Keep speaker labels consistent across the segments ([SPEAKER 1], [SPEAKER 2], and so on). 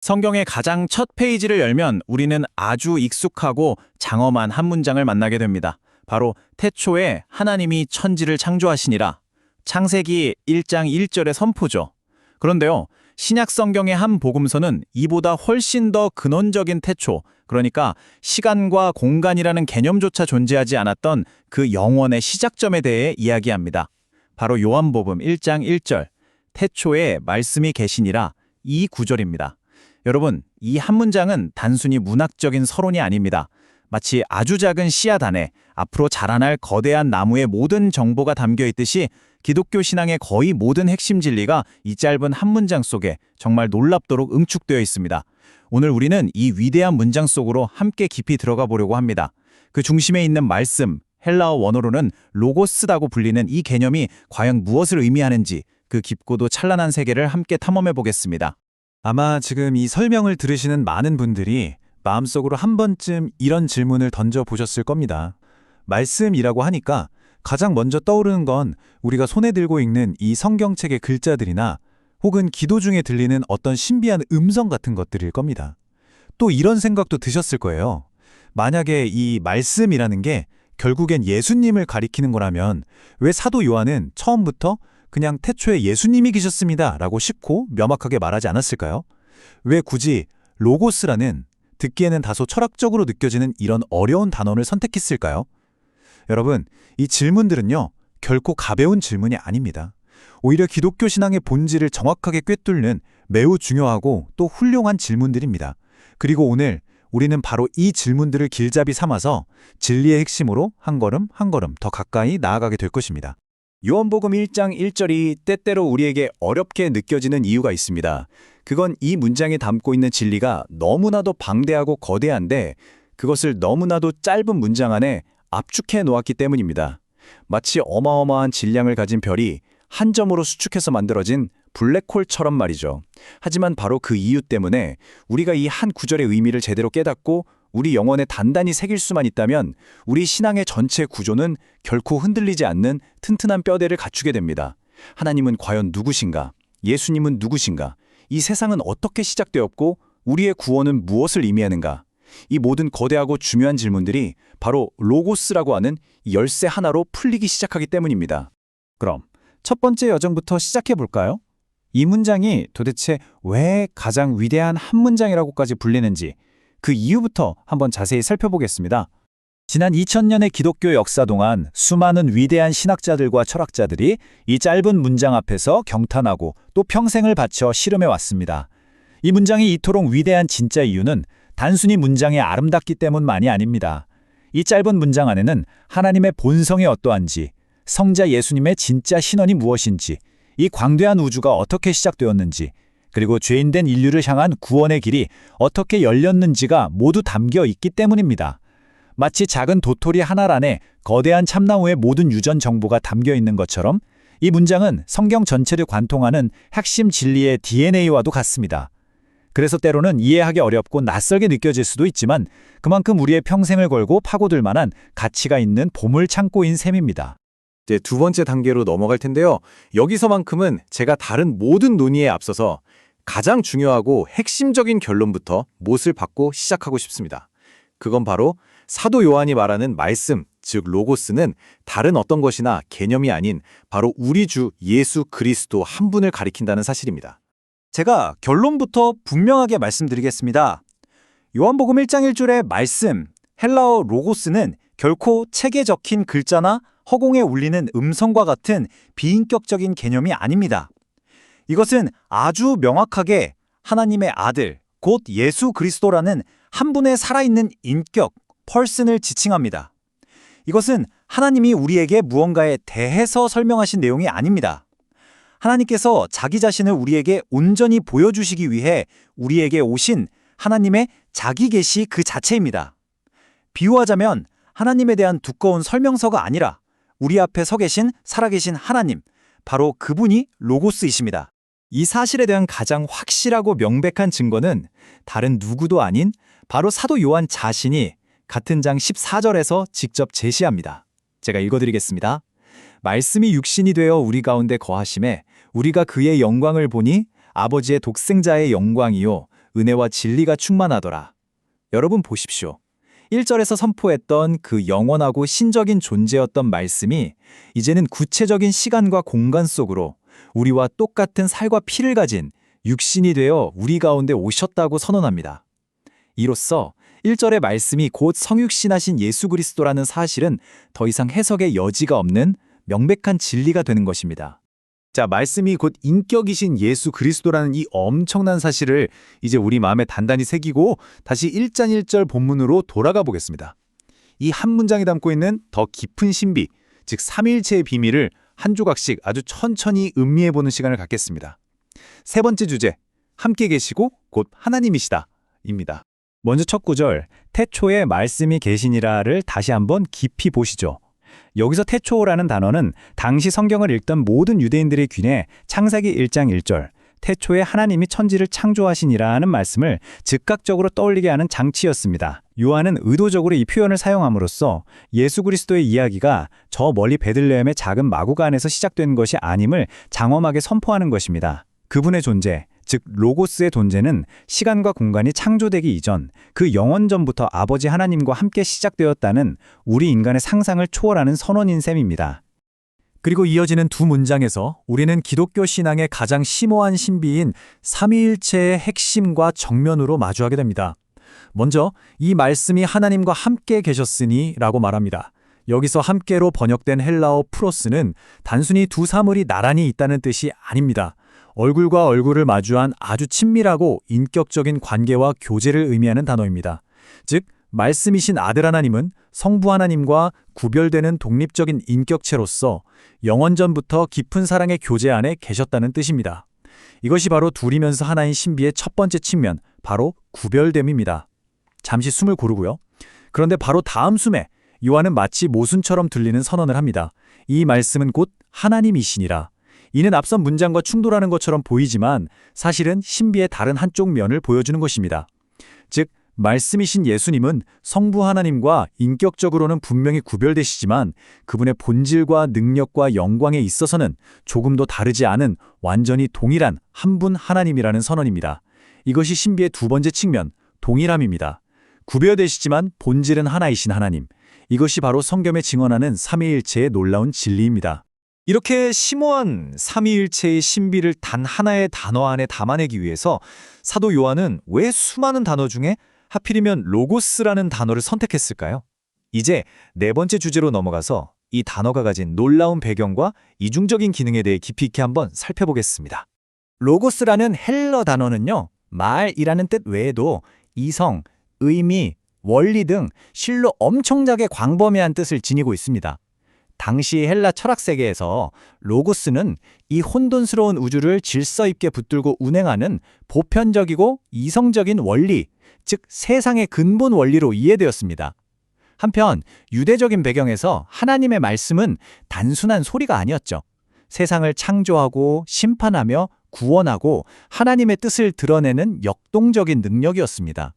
[SPEAKER 1] 성경의 가장 첫 페이지를 열면 우리는 아주 익숙하고 장엄한 한 문장을 만나게 됩니다. 바로 태초에 하나님이 천지를 창조하시니라. 창세기 1장 1절의 선포죠. 그런데요, 신약 성경의 한 복음서는 이보다 훨씬 더 근원적인 태초, 그러니까 시간과 공간이라는 개념조차 존재하지 않았던 그 영원의 시작점에 대해 이야기합니다. 바로 요한복음 1장 1절, 태초에 말씀이 계시니라, 이 구절입니다. 여러분, 이 한 문장은 단순히 문학적인 서론이 아닙니다. 마치 아주 작은 씨앗 안에 앞으로 자라날 거대한 나무의 모든 정보가 담겨 있듯이 기독교 신앙의 거의 모든 핵심 진리가 이 짧은 한 문장 속에 정말 놀랍도록 응축되어 있습니다. 오늘 우리는 이 위대한 문장 속으로 함께 깊이 들어가 보려고 합니다. 그 중심에 있는 말씀, 헬라어 원어로는 로고스라고 불리는 이 개념이 과연 무엇을 의미하는지 그 깊고도 찬란한 세계를 함께 탐험해 보겠습니다.
[SPEAKER 2] 아마 지금 이 설명을 들으시는 많은 분들이 마음속으로 한 번쯤 이런 질문을 던져보셨을 겁니다. 말씀이라고 하니까 가장 먼저 떠오르는 건 우리가 손에 들고 읽는 이 성경책의 글자들이나 혹은 기도 중에 들리는 어떤 신비한 음성 같은 것들일 겁니다. 또 이런 생각도 드셨을 거예요. 만약에 이 말씀이라는 게 결국엔 예수님을 가리키는 거라면 왜 사도 요한은 처음부터 그냥 태초에 예수님이 계셨습니다 라고 쉽고 명확하게 말하지 않았을까요? 왜 굳이 로고스라는 듣기에는 다소 철학적으로 느껴지는 이런 어려운 단어를 선택했을까요? 여러분, 이 질문들은요, 결코 가벼운 질문이 아닙니다. 오히려 기독교 신앙의 본질을 정확하게 꿰뚫는 매우 중요하고 또 훌륭한 질문들입니다. 그리고 오늘 우리는 바로 이 질문들을 길잡이 삼아서 진리의 핵심으로 한 걸음 한 걸음 더 가까이 나아가게 될 것입니다.
[SPEAKER 3] 요한복음 1장 1절이 때때로 우리에게 어렵게 느껴지는 이유가 있습니다. 그건 이 문장에 담고 있는 진리가 너무나도 방대하고 거대한데 그것을 너무나도 짧은 문장 안에 압축해 놓았기 때문입니다. 마치 어마어마한 질량을 가진 별이 한 점으로 수축해서 만들어진 블랙홀처럼 말이죠. 하지만 바로 그 이유 때문에 우리가 이 한 구절의 의미를 제대로 깨닫고 우리 영혼에 단단히 새길 수만 있다면 우리 신앙의 전체 구조는 결코 흔들리지 않는 튼튼한 뼈대를 갖추게 됩니다. 하나님은 과연 누구신가? 예수님은 누구신가? 이 세상은 어떻게 시작되었고 우리의 구원은 무엇을 의미하는가? 이 모든 거대하고 중요한 질문들이 바로 로고스라고 하는 열쇠 하나로 풀리기 시작하기 때문입니다.
[SPEAKER 2] 그럼 첫 번째 여정부터 시작해 볼까요? 이 문장이 도대체 왜 가장 위대한 한 문장이라고까지 불리는지 그 이유부터 한번 자세히 살펴보겠습니다. 지난 2000년의 기독교 역사 동안 수많은 위대한 신학자들과 철학자들이 이 짧은 문장 앞에서 경탄하고 또 평생을 바쳐 실험해 왔습니다. 이 문장이 이토록 위대한 진짜 이유는 단순히 문장이 아름답기 때문만이 아닙니다. 이 짧은 문장 안에는 하나님의 본성이 어떠한지, 성자 예수님의 진짜 신원이 무엇인지, 이 광대한 우주가 어떻게 시작되었는지, 그리고 죄인된 인류를 향한 구원의 길이 어떻게 열렸는지가 모두 담겨 있기 때문입니다. 마치 작은 도토리 하나 안에 거대한 참나무의 모든 유전 정보가 담겨 있는 것처럼 이 문장은 성경 전체를 관통하는 핵심 진리의 DNA와도 같습니다. 그래서 때로는 이해하기 어렵고 낯설게 느껴질 수도 있지만 그만큼 우리의 평생을 걸고 파고들 만한 가치가 있는 보물 창고인 셈입니다.
[SPEAKER 3] 이제 두 번째 단계로 넘어갈 텐데요. 여기서만큼은 제가 다른 모든 논의에 앞서서 가장 중요하고 핵심적인 결론부터 못을 받고 시작하고 싶습니다. 그건 바로 사도 요한이 말하는 말씀, 즉 로고스는 다른 어떤 것이나 개념이 아닌 바로 우리 주 예수 그리스도 한 분을 가리킨다는 사실입니다.
[SPEAKER 2] 제가 결론부터 분명하게 말씀드리겠습니다. 요한복음 1장 1절의 말씀, 헬라어 로고스는 결코 책에 적힌 글자나 허공에 울리는 음성과 같은 비인격적인 개념이 아닙니다. 이것은 아주 명확하게 하나님의 아들, 곧 예수 그리스도라는 한 분의 살아있는 인격, 펄슨을 지칭합니다. 이것은 하나님이 우리에게 무언가에 대해서 설명하신 내용이 아닙니다. 하나님께서 자기 자신을 우리에게 온전히 보여주시기 위해 우리에게 오신 하나님의 자기 계시 그 자체입니다. 비유하자면 하나님에 대한 두꺼운 설명서가 아니라 우리 앞에 서 계신 살아계신 하나님, 바로 그분이 로고스이십니다. 이 사실에 대한 가장 확실하고 명백한 증거는 다른 누구도 아닌 바로 사도 요한 자신이 같은 장 14절에서 직접 제시합니다. 제가 읽어드리겠습니다. 말씀이 육신이 되어 우리 가운데 거하심에 우리가 그의 영광을 보니 아버지의 독생자의 영광이요
[SPEAKER 3] 은혜와 진리가 충만하더라. 여러분 보십시오. 1절에서 선포했던 그 영원하고 신적인 존재였던 말씀이 이제는 구체적인 시간과 공간 속으로 우리와 똑같은 살과 피를 가진 육신이 되어 우리 가운데 오셨다고 선언합니다. 이로써 1절의 말씀이 곧 성육신하신 예수 그리스도라는 사실은 더 이상 해석의 여지가 없는 명백한 진리가 되는 것입니다. 자, 말씀이 곧 인격이신 예수 그리스도라는 이 엄청난 사실을 이제 우리 마음에 단단히 새기고 다시 1장 1절 본문으로 돌아가 보겠습니다. 이 한 문장이 담고 있는 더 깊은 신비, 즉 삼위일체의 비밀을 한 조각씩 아주 천천히 음미해 보는 시간을 갖겠습니다. 세 번째 주제, 함께 계시고 곧 하나님이시다 입니다.
[SPEAKER 2] 먼저 첫 구절, 태초에 말씀이 계시니라를 다시 한번 깊이 보시죠. 여기서 태초라는 단어는 당시 성경을 읽던 모든 유대인들의 귀에 창세기 1장 1절, 태초에 하나님이 천지를 창조하시니라는 말씀을 즉각적으로 떠올리게 하는 장치였습니다. 요한은 의도적으로 이 표현을 사용함으로써 예수 그리스도의 이야기가 저 멀리 베들레헴의 작은 마구가 안에서 시작된 것이 아님을 장엄하게 선포하는 것입니다. 그분의 존재, 즉 로고스의 존재는 시간과 공간이 창조되기 이전 그 영원전부터 아버지 하나님과 함께 시작되었다는 우리 인간의 상상을 초월하는 선언인 셈입니다.
[SPEAKER 3] 그리고 이어지는 두 문장에서 우리는 기독교 신앙의 가장 심오한 신비인 삼위일체의 핵심과 정면으로 마주하게 됩니다. 먼저 이 말씀이 하나님과 함께 계셨으니 라고 말합니다. 여기서 함께로 번역된 헬라어 프로스는 단순히 두 사물이 나란히 있다는 뜻이 아닙니다. 얼굴과 얼굴을 마주한 아주 친밀하고 인격적인 관계와 교제를 의미하는 단어입니다. 즉, 말씀이신 아들 하나님은 성부 하나님과 구별되는 독립적인 인격체로서 영원전부터 깊은 사랑의 교제 안에 계셨다는 뜻입니다. 이것이 바로 둘이면서 하나인 신비의 첫 번째 측면, 바로 구별됨입니다. 잠시 숨을 고르고요. 그런데 바로 다음 숨에 요한은 마치 모순처럼 들리는 선언을 합니다. 이 말씀은 곧 하나님이시니라. 이는 앞선 문장과 충돌하는 것처럼 보이지만 사실은 신비의 다른 한쪽 면을 보여주는 것입니다. 즉, 말씀이신 예수님은 성부 하나님과 인격적으로는 분명히 구별되시지만 그분의 본질과 능력과 영광에 있어서는 조금도 다르지 않은 완전히 동일한 한 분 하나님이라는 선언입니다. 이것이 신비의 두 번째 측면, 동일함입니다. 구별되시지만 본질은 하나이신 하나님. 이것이 바로 성경에 증언하는 삼위일체의 놀라운 진리입니다. 이렇게 심오한 삼위일체의 신비를 단 하나의 단어 안에 담아내기 위해서 사도 요한은 왜 수많은 단어 중에 하필이면 로고스라는 단어를 선택했을까요? 이제 네 번째 주제로 넘어가서 이 단어가 가진 놀라운 배경과 이중적인 기능에 대해 깊이 있게 한번 살펴보겠습니다. 로고스라는 헬러 단어는요, 말이라는 뜻 외에도 이성, 의미, 원리 등 실로 엄청나게 광범위한 뜻을 지니고 있습니다. 당시 헬라 철학 세계에서 로고스는 이 혼돈스러운 우주를 질서 있게 붙들고 운행하는 보편적이고 이성적인 원리, 즉 세상의 근본 원리로 이해되었습니다. 한편 유대적인 배경에서 하나님의 말씀은 단순한 소리가 아니었죠. 세상을 창조하고 심판하며 구원하고 하나님의 뜻을 드러내는 역동적인 능력이었습니다.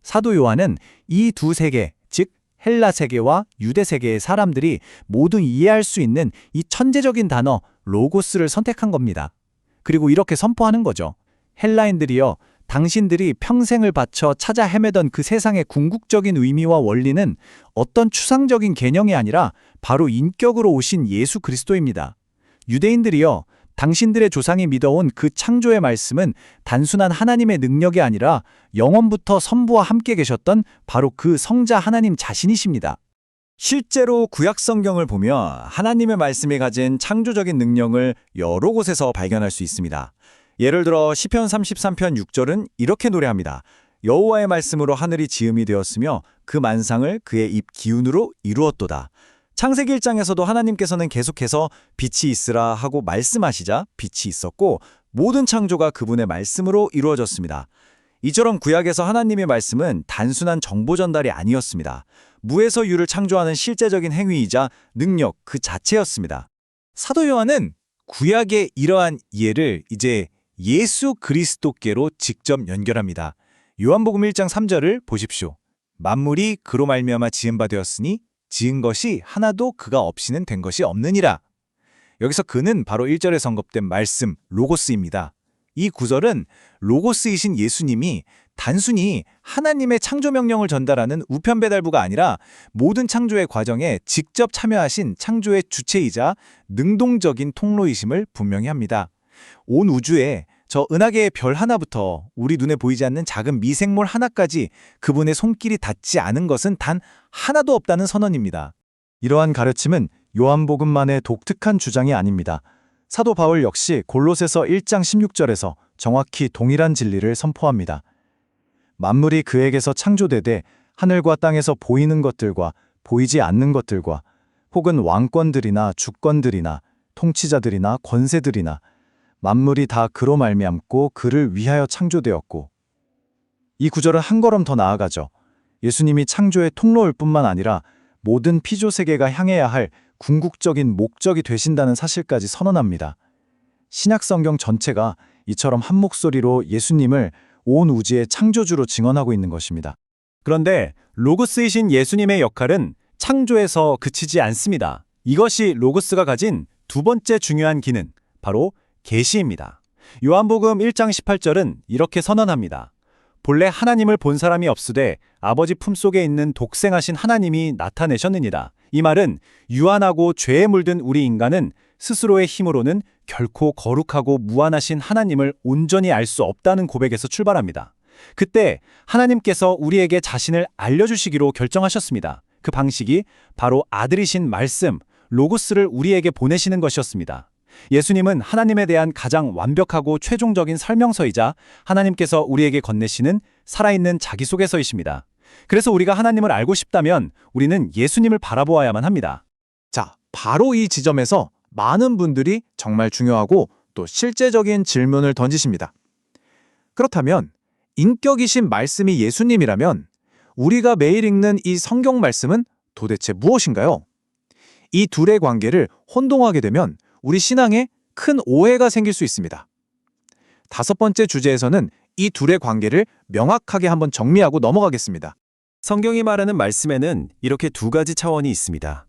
[SPEAKER 3] 사도 요한은 이 두 세계, 즉 헬라 세계와 유대 세계의 사람들이 모두 이해할 수 있는 이 천재적인 단어 로고스를 선택한 겁니다. 그리고 이렇게 선포하는 거죠. 헬라인들이여, 당신들이 평생을 바쳐 찾아 헤매던 그 세상의 궁극적인 의미와 원리는 어떤 추상적인 개념이 아니라 바로 인격으로 오신 예수 그리스도입니다. 유대인들이여, 당신들의 조상이 믿어온 그 창조의 말씀은 단순한 하나님의 능력이 아니라 영원부터 선부와 함께 계셨던 바로 그 성자 하나님 자신이십니다. 실제로 구약 성경을 보면 하나님의 말씀이 가진 창조적인 능력을 여러 곳에서 발견할 수 있습니다. 예를 들어 시편 33편 6절은 이렇게 노래합니다. 여호와의 말씀으로 하늘이 지음이 되었으며 그 만상을 그의 입 기운으로 이루었도다. 창세기 1장에서도 하나님께서는 계속해서 빛이 있으라 하고 말씀하시자 빛이 있었고 모든 창조가 그분의 말씀으로 이루어졌습니다. 이처럼 구약에서 하나님의 말씀은 단순한 정보 전달이 아니었습니다. 무에서 유를 창조하는 실제적인 행위이자 능력 그 자체였습니다. 사도 요한은 구약의 이러한 이해를 이제 예수 그리스도께로 직접 연결합니다. 요한복음 1장 3절을 보십시오. 만물이 그로 말미암아 지은 바 되었으니 지은 것이 하나도 그가 없이는 된 것이 없느니라. 여기서 그는 바로 1절에 언급된 말씀, 로고스입니다. 이 구절은 로고스이신 예수님이 단순히 하나님의 창조 명령을 전달하는 우편 배달부가 아니라 모든 창조의 과정에 직접 참여하신 창조의 주체이자 능동적인 통로이심을 분명히 합니다. 온 우주에 저 은하계의 별 하나부터 우리 눈에 보이지 않는 작은 미생물 하나까지 그분의 손길이 닿지 않은 것은 단 하나도 없다는 선언입니다. 이러한 가르침은 요한복음만의 독특한 주장이 아닙니다. 사도 바울 역시 골로새서 1장 16절에서 정확히 동일한 진리를 선포합니다. 만물이 그에게서 창조되되 하늘과 땅에서 보이는 것들과 보이지 않는 것들과 혹은 왕권들이나 주권들이나 통치자들이나 권세들이나 만물이 다 그로 말미암고 그를 위하여 창조되었고. 이 구절은 한 걸음 더 나아가죠. 예수님이 창조의 통로일 뿐만 아니라 모든 피조 세계가 향해야 할 궁극적인 목적이 되신다는 사실까지 선언합니다. 신약 성경 전체가 이처럼 한 목소리로 예수님을 온 우주의 창조주로 증언하고 있는 것입니다. 그런데 로고스이신 예수님의 역할은 창조에서 그치지 않습니다. 이것이 로고스가 가진 두 번째 중요한 기능, 바로 계시입니다. 요한복음 1장 18절은 이렇게 선언합니다. 본래 하나님을 본 사람이 없으되 아버지 품속에 있는 독생하신 하나님이 나타내셨느니라. 이 말은 유한하고 죄에 물든 우리 인간은 스스로의 힘으로는 결코 거룩하고 무한하신 하나님을 온전히 알 수 없다는 고백에서 출발합니다. 그때 하나님께서 우리에게 자신을 알려주시기로 결정하셨습니다. 그 방식이 바로 아들이신 말씀, 로고스를 우리에게 보내시는 것이었습니다. 예수님은 하나님에 대한 가장 완벽하고 최종적인 설명서이자 하나님께서 우리에게 건네시는 살아있는 자기소개서이십니다. 그래서 우리가 하나님을 알고 싶다면 우리는 예수님을 바라보아야만 합니다. 자, 바로 이 지점에서 많은 분들이 정말 중요하고 또 실제적인 질문을 던지십니다. 그렇다면 인격이신 말씀이 예수님이라면 우리가 매일 읽는 이 성경 말씀은 도대체 무엇인가요? 이 둘의 관계를 혼동하게 되면 우리 신앙에 큰 오해가 생길 수 있습니다. 다섯 번째 주제에서는 이 둘의 관계를 명확하게 한번 정리하고 넘어가겠습니다.
[SPEAKER 1] 성경이 말하는 말씀에는 이렇게 두 가지 차원이 있습니다.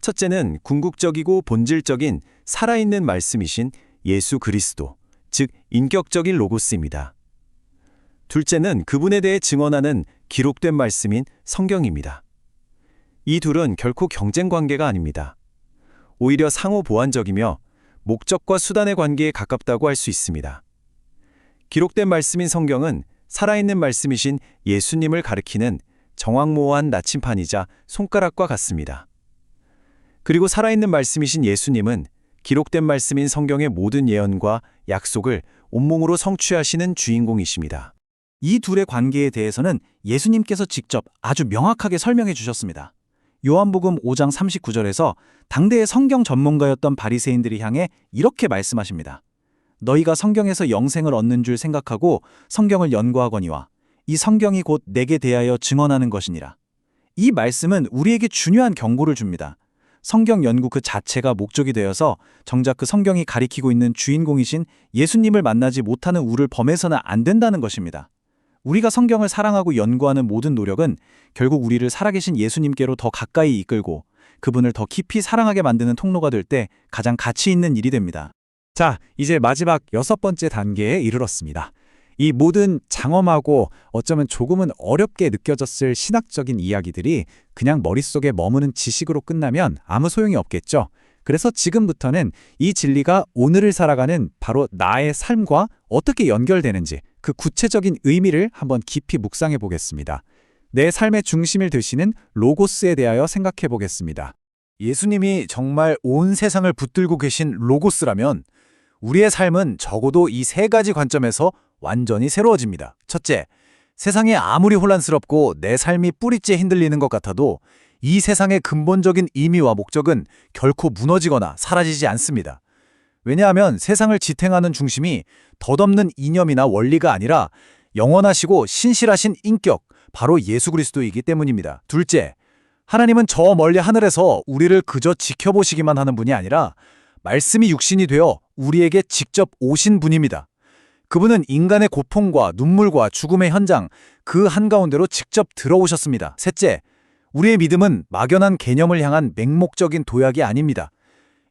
[SPEAKER 1] 첫째는 궁극적이고 본질적인 살아있는 말씀이신 예수 그리스도, 즉 인격적인 로고스입니다. 둘째는 그분에 대해 증언하는 기록된 말씀인 성경입니다. 이 둘은 결코 경쟁 관계가 아닙니다. 오히려 상호 보완적이며 목적과 수단의 관계에 가깝다고 할 수 있습니다. 기록된 말씀인 성경은 살아있는 말씀이신 예수님을 가리키는 정확모호한 나침판이자 손가락과 같습니다. 그리고 살아있는 말씀이신 예수님은 기록된 말씀인 성경의 모든 예언과 약속을 온몸으로 성취하시는 주인공이십니다.
[SPEAKER 3] 이 둘의 관계에 대해서는 예수님께서 직접 아주 명확하게 설명해 주셨습니다. 요한복음 5장 39절에서 당대의 성경 전문가였던 바리새인들이 향해 이렇게 말씀하십니다. 너희가 성경에서 영생을 얻는 줄 생각하고 성경을 연구하거니와 이 성경이 곧 내게 대하여 증언하는 것이니라. 이 말씀은 우리에게 중요한 경고를 줍니다. 성경 연구 그 자체가 목적이 되어서 정작 그 성경이 가리키고 있는 주인공이신 예수님을 만나지 못하는 우를 범해서는 안 된다는 것입니다. 우리가 성경을 사랑하고 연구하는 모든 노력은 결국 우리를 살아계신 예수님께로 더 가까이 이끌고 그분을 더 깊이 사랑하게 만드는 통로가 될 때 가장 가치 있는 일이 됩니다.
[SPEAKER 2] 자, 이제 마지막 여섯 번째 단계에 이르렀습니다. 이 모든 장엄하고 어쩌면 조금은 어렵게 느껴졌을 신학적인 이야기들이 그냥 머릿속에 머무는 지식으로 끝나면 아무 소용이 없겠죠. 그래서 지금부터는 이 진리가 오늘을 살아가는 바로 나의 삶과 어떻게 연결되는지 그 구체적인 의미를 한번 깊이 묵상해 보겠습니다. 내 삶의 중심을 드시는 로고스에 대하여 생각해 보겠습니다.
[SPEAKER 3] 예수님이 정말 온 세상을 붙들고 계신 로고스라면 우리의 삶은 적어도 이 세 가지 관점에서 완전히 새로워집니다. 첫째, 세상이 아무리 혼란스럽고 내 삶이 뿌리째 흔들리는 것 같아도 이 세상의 근본적인 의미와 목적은 결코 무너지거나 사라지지 않습니다. 왜냐하면 세상을 지탱하는 중심이 덧없는 이념이나 원리가 아니라 영원하시고 신실하신 인격, 바로 예수 그리스도이기 때문입니다. 둘째, 하나님은 저 멀리 하늘에서 우리를 그저 지켜보시기만 하는 분이 아니라 말씀이 육신이 되어 우리에게 직접 오신 분입니다. 그분은 인간의 고통과 눈물과 죽음의 현장 그 한가운데로 직접 들어오셨습니다. 셋째, 우리의 믿음은 막연한 개념을 향한 맹목적인 도약이 아닙니다.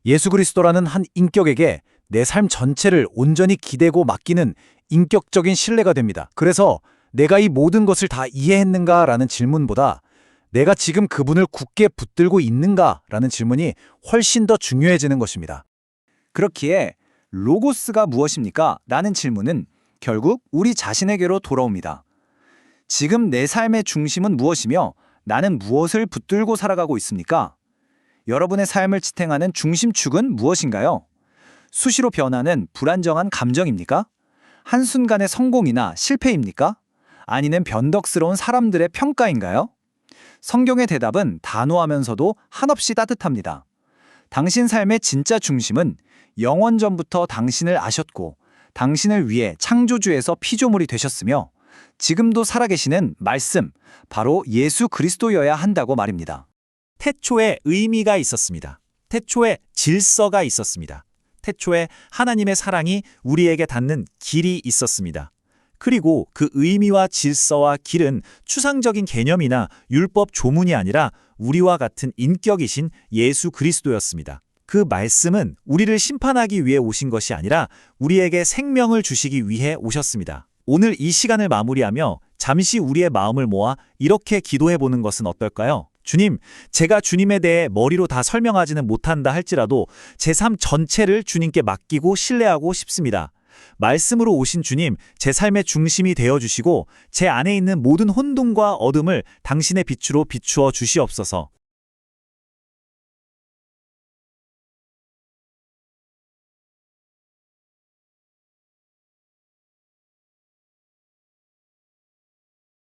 [SPEAKER 3] 예수 그리스도라는 한 인격에게
[SPEAKER 1] 내 삶 전체를 온전히 기대고 맡기는 인격적인 신뢰가 됩니다. 그래서 내가 이 모든 것을 다 이해했는가라는 질문보다 내가 지금 그분을 굳게 붙들고 있는가라는 질문이 훨씬 더 중요해지는 것입니다.
[SPEAKER 2] 그렇기에 로고스가 무엇입니까? 라는 질문은 결국 우리 자신에게로 돌아옵니다. 지금 내 삶의 중심은 무엇이며 나는 무엇을 붙들고 살아가고 있습니까? 여러분의 삶을 지탱하는 중심축은 무엇인가요? 수시로 변하는 불안정한 감정입니까? 한순간의 성공이나 실패입니까? 아니면 변덕스러운 사람들의 평가인가요? 성경의 대답은 단호하면서도 한없이 따뜻합니다. 당신 삶의 진짜 중심은 영원전부터 당신을 아셨고 당신을 위해 창조주에서 피조물이 되셨으며 지금도 살아계시는 말씀, 바로 예수 그리스도여야 한다고 말입니다.
[SPEAKER 4] 태초에 의미가 있었습니다. 태초에 질서가 있었습니다. 태초에 하나님의 사랑이 우리에게 닿는 길이 있었습니다. 그리고 그 의미와 질서와 길은 추상적인 개념이나 율법 조문이 아니라 우리와 같은 인격이신 예수 그리스도였습니다. 그 말씀은 우리를 심판하기 위해 오신 것이 아니라 우리에게 생명을 주시기 위해 오셨습니다. 오늘 이 시간을 마무리하며 잠시 우리의 마음을 모아 이렇게 기도해 보는 것은 어떨까요? 주님, 제가 주님에 대해 머리로 다 설명하지는 못한다 할지라도 제 삶 전체를 주님께 맡기고 신뢰하고 싶습니다. 말씀으로 오신 주님, 제 삶의 중심이 되어주시고 제 안에 있는 모든 혼돈과 어둠을 당신의 빛으로 비추어 주시옵소서.